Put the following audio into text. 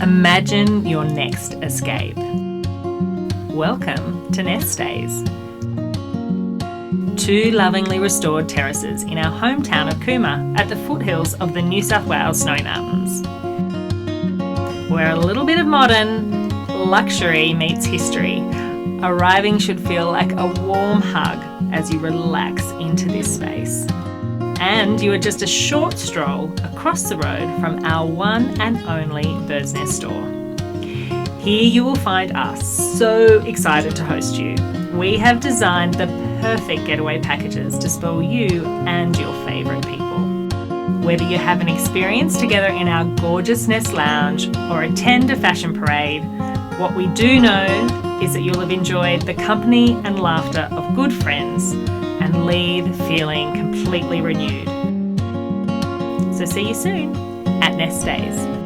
Imagine your next escape. Welcome to Nest Stays. 2 lovingly restored terraces in our hometown of Cooma at the foothills of the New South Wales Snowy Mountains, where a little bit of modern luxury meets history. Arriving should feel like a warm hug as you relax into this space. And you are just a short stroll across the road from our one and only Birdsnest store. Here you will find us so excited to host you. We have designed the perfect getaway packages to spoil you and your favourite people. Whether you have an experience together in our gorgeous Nest Lounge or attend a fashion parade, what we do know is that you'll have enjoyed the company and laughter of good friends and leave feeling completely renewed. So see you soon at Nest Stays.